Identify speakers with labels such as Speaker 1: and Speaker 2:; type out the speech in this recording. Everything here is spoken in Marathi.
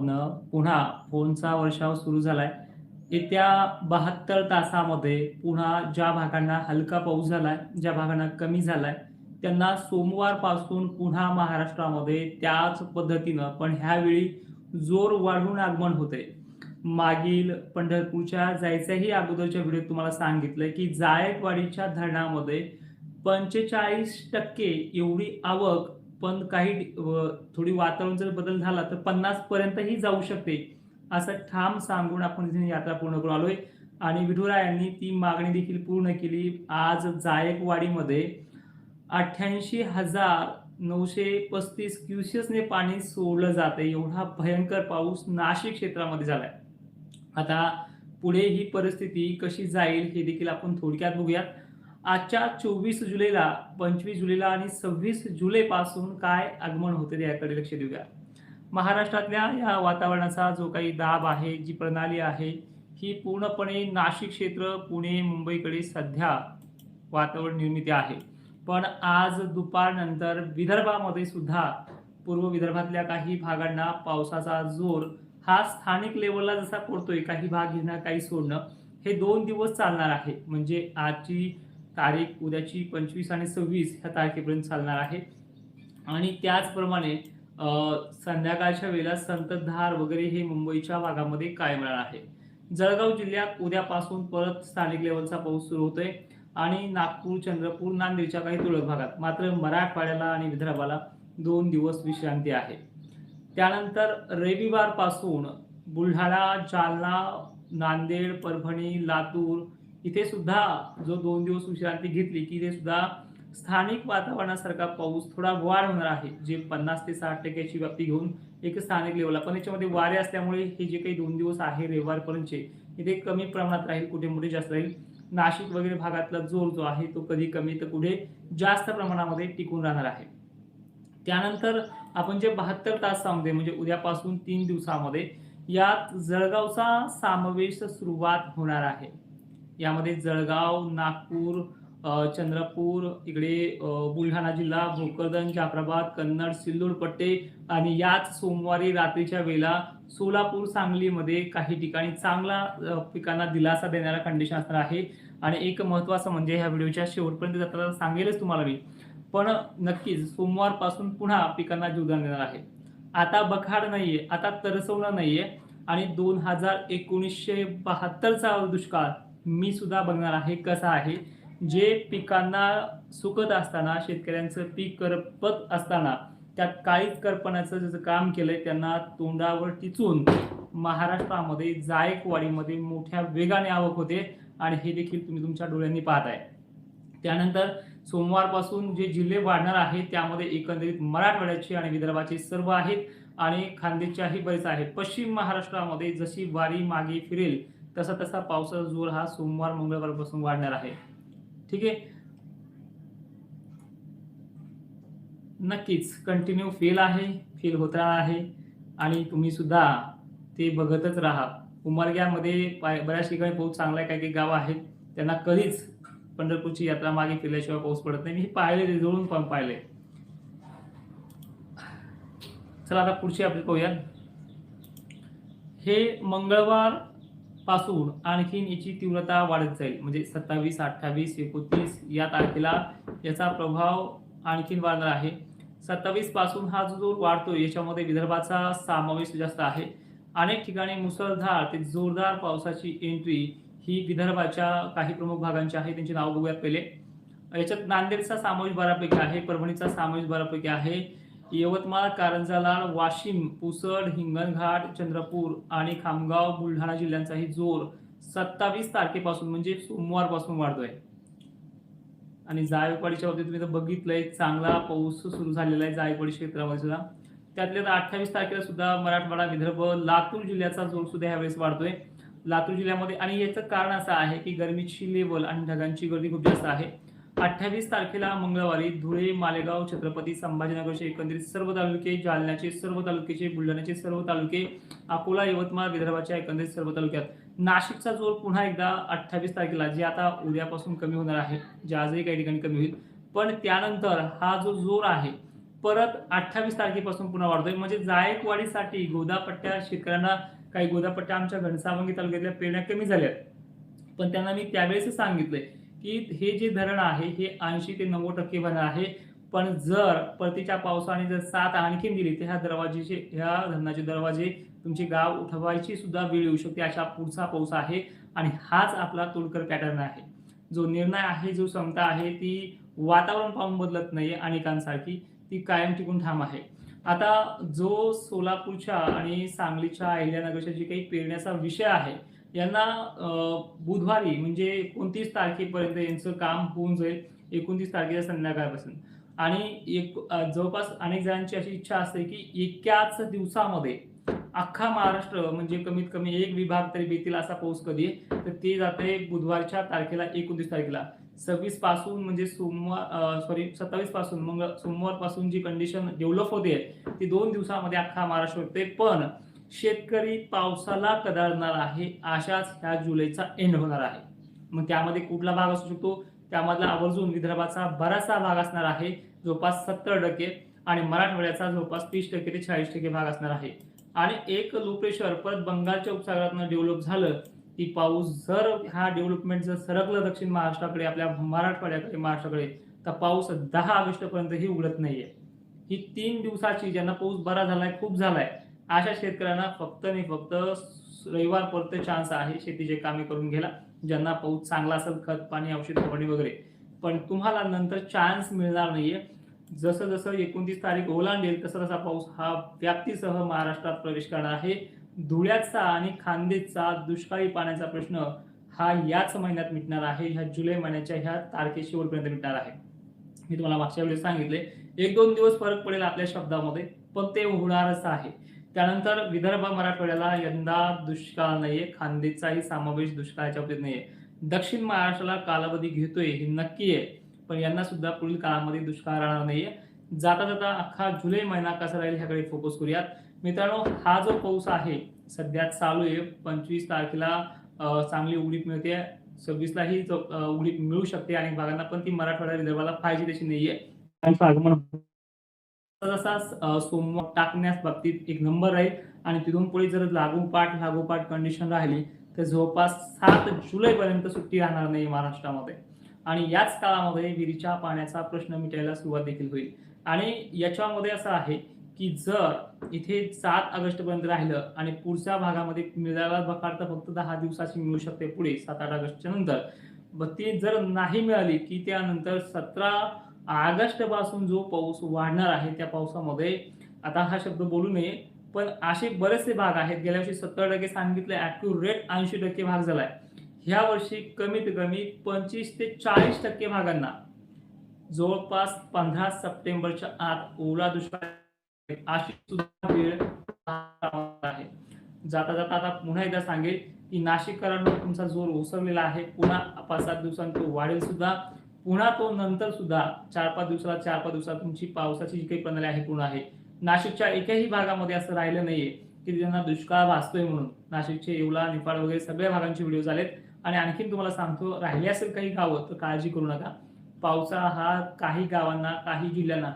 Speaker 1: जिल्ह्यामधनं पुन्हा फोनचा वर्षाव सुरू झालाय. येत्या 72 तासामध्ये पुन्हा ज्या भागांना हलका पाऊस झालाय, ज्या भागांना कमी झालाय, त्यांना सोमवारपासून पुन्हा महाराष्ट्रामध्ये त्याच पद्धतीनं पण ह्यावेळी जोर वाढून आगमन होतंय. मागील पंढरपूरच्या जायच्याही अगोदरच्या व्हिडिओत तुम्हाला सांगितलंय, की जायकवाडीच्या धरणामध्ये 45% एवढी आवक, पण थोडी वातावरण जर बदल झाला तर 50 पर्यंतही जाऊ शकते, असं ठाम सांगून आपण इथे यात्रा पूर्ण करून आलोय. आणि विठुरायांनी ती मागणी देखील पूर्ण केली. आज जायकवाडीमध्ये 88,935 क्युसेसने पाणी सोडलं जातंय. एवढा भयंकर पाऊस नाशिक क्षेत्रामध्ये झालाय. आता पुढे ही परिस्थिती कशी जाईल हे देखील आपण थोडक्यात बघूयात. आजच्या 24 जुलैला, 25 जुलैला आणि 26 जुलैपासून काय आगमन होते याकडे लक्ष देऊया. महाराष्ट्रातल्या या वातावरणाचा जो काही दाब आहे, जी प्रणाली आहे, ही पूर्णपणे नाशिक क्षेत्र, पुणे, मुंबईकडे सध्या वातावरण निर्मिती आहे. पण आज दुपारनंतर विदर्भामध्ये सुद्धा पूर्व विदर्भातल्या काही भागांना पावसाचा जोर हा स्थानिक लेव्हलला जसा पडतोय, काही भाग घेणं, काही सोडणं, हे 2 दिवस चालणार आहे. म्हणजे आजची तारीख, उद्याची 25 आणि 26 ह्या तारखेपर्यंत चालणार आहे. आणि त्याचप्रमाणे संध्याकाळच्या वेळेला संततधार वगैरे हे मुंबईच्या भागामध्ये कायम राहणार आहे. जळगाव जिल्ह्यात उद्यापासून परत स्थानिक लेव्हलचा पाऊस सुरू होतोय आणि नागपूर, चंद्रपूर, नांदेडच्या काही तुरळक भागात. मात्र मराठवाड्याला आणि विदर्भाला 2 दिवस विश्रांती आहे. त्यानंतर रविवारपासून बुलढाणा, जालना, नांदेड, परभणी, लातूर इथे सुद्धा जो 2 दिवस विश्रांती घेतली, की इथे सुद्धा स्थानिक वातावरणासारखा पाऊस थोडा वाढ होणार आहे. जे 50 ते 60% ची व्याप्ती घेऊन एक स्थानिक लेव्हलला. पण याच्यामध्ये वारे असल्यामुळे हे जे काही 2 दिवस आहे रविवारपर्यंतचे, इथे कमी प्रमाणात राहील, कुठे मोठे जास्त राहील. नाशिक वगैरे भागातला जोर जो आहे तो कधी कमी तर कुठे जास्त प्रमाणामध्ये टिकून राहणार आहे. त्यानंतर आपण जे 72 तासामध्ये म्हणजे उद्यापासून 3 दिवसामध्ये यात जळगावचा समावेश सुरुवात होणार आहे. यामध्ये जळगाव, नागपूर, चंद्रपूर, इकडे बुलढाणा जिल्हा, भोकरदन, जाफराबाद, कन्नड, सिल्लोड पट्टे आणि याच सोमवारी रात्रीच्या वेळेला सोलापूर, सांगलीमध्ये काही ठिकाणी चांगला पिकांना दिलासा देणारा कंडिशन असणार आहे. आणि एक महत्त्वाचं म्हणजे ह्या व्हिडिओच्या शेवटपर्यंत जाताना सांगेलच तुम्हाला मी. पण नक्कीच सोमवारपासून पुन्हा पिकांना जीवदान देणार आहे. आता बखाड नाहीये, आता तरसवणं नाहीये आणि 2019-72चा दुष्काळ मी सुद्धा बघणार आहे कसा आहे. जे पिकांना सुकत असताना, शेतकऱ्यांचं पीक करपत असताना त्यात काळीज करपणाचं जसं काम केलंय, त्यांना तोंडावर टिचून महाराष्ट्रामध्ये जायकवाडीमध्ये मोठ्या वेगाने आवक होते आणि हे देखील तुम्ही तुमच्या डोळ्यांनी पाहताय. त्यानंतर सोमवारपासून जे जिल्हे वाढणार आहेत त्यामध्ये एकंदरीत मराठवाड्याचे आणि विदर्भाचे सर्व आहेत आणि खानदेशच्याही बरेच आहेत. पश्चिम महाराष्ट्रामध्ये जशी वारी मागे फिरेल तसा तसा पावसाचा जोर हा सोमवार, मंगळवारपासून वाढणार आहे. ठीक आहे. नक्कीच कंटिन्यू फेल होत राहणार आहे आणि तुम्ही सुद्धा ते बघतच राहा. उमरग्यामध्ये बऱ्याच ठिकाणी पाऊस चांगला आहे. काही काही गावं आहेत त्यांना कधीच पंढरपूरची यात्रा मागे फिरल्याशिवाय पाऊस पडत नाही. मी पाहिले, जवळून पण पाहिले. चला आता पुढची अपडेट पाहूया. हे मंगळवार पासून आणखीन याची तीव्रता वाढत जाईल. म्हणजे 27, 28, 29 या तारखेला याचा प्रभाव आणखीन वाढणार आहे. 27 पासून हा जो वाढतोय याच्यामध्ये विदर्भाचा समावेश जास्त आहे. अनेक ठिकाणी मुसळधार ते जोरदार पावसाची एंट्री ही विदर्भाच्या काही प्रमुख भागांची आहे. त्यांची नाव बघूयात पहिले. याच्यात नांदेडचा समावेश बऱ्यापैकी आहे, परभणीचा समावेश बऱ्यापैकी आहे, यवतमाळ, कारंजा, वाशिम, पुसद, हिंगणघाट, चंद्रपूर आणि खामगाव, बुलढाणा जिल्ह्यांचाही जोर 27 तारखेपासून म्हणजे सोमवारपासून वाढतोय. आणि जायकवाडीच्या बाबतीत तुम्ही तर बघितलंय, चांगला पाऊस सुरू झालेला आहे जायकवाडी क्षेत्रामध्ये सुद्धा. त्यातल्या 28 तारखेला सुद्धा मराठवाडा, विदर्भ, लातूर जिल्ह्याचा जोर सुद्धा यावेळेस वाढतोय. लातूर जिल्ह्यामध्ये आणि याचं कारण असं आहे की गरमीची लेवल आणि ढगांची गर्दी खूप जास्त आहे. 28 तारखेला मंगळवारी धुळे, मालेगाव, छत्रपती संभाजीनगरचे एकंदरीत सर्व तालुके, जालन्याचे सर्व तालुक्याचे, बुलढाण्याचे सर्व तालुके, अकोला, यवतमाळ, विदर्भाच्या एकंदरीत सर्व तालुक्यात, नाशिकचा जोर पुन्हा एकदा 28 तारखेला, जे आता उद्यापासून कमी होणार आहे, जे आजही काही ठिकाणी कमी होईल, पण त्यानंतर हा जो जोर आहे परत 28 तारखेपासून पुन्हा वाढतोय. म्हणजे जायकवाडीसाठी गोदापट्ट्या शेतकऱ्यांना काही गोदापट्ट्या आमच्या घनसावंगी तालुक्यातल्या पेरण्या कमी झाल्यात. पण त्यांना मी त्यावेळेसच सांगितलंय, की हे जे धरण आहे हे 80 ते 90% भरणार आहे. पण जर परतीच्या पावसाने जर साथ आणखीन दिली तर ह्या धरणाचे दरवाजे तुमचे गाव उठवायची सुद्धा वेळ येऊ शकते. अशा पुढचा पाऊस आहे आणि हाच आपला तुळकर पॅटर्न आहे. जो निर्णय आहे, जो क्षमता आहे ती वातावरण पाहून बदलत नाहीये अनेकांसारखी, ती कायम टिकून ठाम आहे. आता जो सोलापूरच्या आणि सांगलीच्या, अहिल्यानगरच्या जे काही पेरण्याचा विषय आहे, यांना बुधवारी म्हणजे 29 तारखेपर्यंत यांचं काम होऊन जाईल. 29 तारखेच्या संध्याकाळपासून आणि जवळपास अनेक जणांची अशी इच्छा असते, की एकाच दिवसामध्ये अख्खा महाराष्ट्र म्हणजे कमीत कमी एक विभाग तरी बेतील असा पाऊस कधी आहे, तर ते जाते बुधवारच्या तारखेला 29 तारखेला. 26 पासून म्हणजे 27 पासून मग सोमवारपासून जी कंडिशन डेव्हलप होते ती 2 दिवसामध्ये अख्खा महाराष्ट्र होते. पण शेतकरी पावसाला कदाळणार आहे. अशाच ह्या जुलैचा एंड होणार आहे. मग त्यामध्ये कुठला भाग असू शकतो? त्यामधला आवर्जून विदर्भाचा बराचसा भाग असणार आहे, जवळपास 70% आणि मराठवाड्याचा जवळपास 30% ते 40% भाग असणार आहे. आणि एक लो प्रेशर परत बंगालच्या उपसागरातनं डेव्हलप झालं, की पाऊस जर ह्या डेव्हलपमेंट जर सरकलं दक्षिण महाराष्ट्राकडे, आपल्या मराठवाड्याकडे, महाराष्ट्राकडे, तर पाऊस 10 ऑगस्टपर्यंतही उघडत नाहीये. ही 3 दिवसाची ज्यांना पाऊस बरा झालाय, खूप झालाय, अशा शेतकऱ्यांना फक्त आणि फक्त रविवारपर्यंत चान्स आहे शेतीचे कामे करून घ्यायला. ज्यांना पाऊस चांगला असेल, खत पाणी, औषध फवारणी वगैरे. पण तुम्हाला नंतर चान्स मिळणार नाहीये. जसं जसं 29 तारीख ओलांडेल तसा तसा पाऊस हा व्याप्तीसह महाराष्ट्रात प्रवेश करणार आहे. धुळ्याचा आणि खान्देशचा दुष्काळी पाण्याचा प्रश्न हा याच महिन्यात मिटणार आहे. ह्या जुलै महिन्याच्या ह्या तारखे शेवटपर्यंत मिटणार आहे. मी तुम्हाला मागच्या वेळेस सांगितले 1-2 दिवस फरक पडेल आपल्या शब्दामध्ये, पण ते होणारच आहे. त्यानंतर विदर्भ, मराठवाड्याला यंदा दुष्काळ नाहीये. खान्देशचाही समावेश दुष्काळाच्या बाबतीत नाहीये. दक्षिण महाराष्ट्राला कालावधी घेतोय हे नक्की आहे, पण यांना सुद्धा पुढील काळामध्ये दुष्काळ राहणार नाहीये. जाता जाता अख्खा जुलै महिना कसा राहील ह्याकडे फोकस करूयात. मित्रांनो, हा जो पाऊस आहे सध्या चालू आहे, 25 तारखेला चांगली उघडीप मिळते, 26 लाही उघडीप मिळू शकते अनेक भागांना, पण ती मराठवाडा, विदर्भाला पाहिजे तशी नाहीये. त्यांचं आगमन जसा सोमवार टाकण्यास बाबतीत एक नंबर राहील आणि तिथून पुढे जर लागोपाठ कंडिशन राहिली तर जवळपास 7 जुलैपर्यंत सुट्टी राहणार नाही महाराष्ट्रामध्ये. आणि याच काळामध्ये विहिरीच्या पाण्याचा प्रश्न मिटायला सुरुवात देखील होईल. आणि याच्यामध्ये असं आहे की जर इथे 7 ऑगस्टपर्यंत राहिलं आणि पुढच्या भागामध्ये मिळायला बघता फक्त 10 दिवसाची मिळू शकते पुढे 7-8 ऑगस्टच्या नंतर. ती जर नाही मिळाली की त्यानंतर 17 ऑगस्ट पासून जो पाऊस वाढणार आहे त्या पावसामध्ये, आता हा शब्द बोलू नये, पण असे बरेचसे भाग आहेत. गेल्या वर्षी 70% सांगितलंय, ॲक्युरेट 80% भाग झालाय. ह्या वर्षी कमीत कमी 25 ते 40% भागांना जवळपास 15 सप्टेंबरच्या आत ओला दुष्काळ अशी सुद्धा वेळ आहे. जाता जाता आता पुन्हा एकदा सांगेल की नाशिककरांवर तुमचा जोर ओसरलेला आहे. पुन्हा 5-7 दिवसांनी तो वाढेल सुद्धा. पुन्हा तो नंतर सुद्धा 4-5 दिवसात तुमची पावसाची जी काही प्रणाली आहे पूर्ण आहे. नाशिकच्या एकाही भागामध्ये असं राहिलं नाहीये की त्यांना दुष्काळ भासतोय म्हणून. नाशिकचे येवला, निफाड वगैरे सगळ्या भागांचे व्हिडिओ झालेत. आणि आणखीन तुम्हाला सांगतो, राहिले असेल काही गावं तर काळजी करू नका. पावसा हा काही गावांना, काही जिल्ह्यांना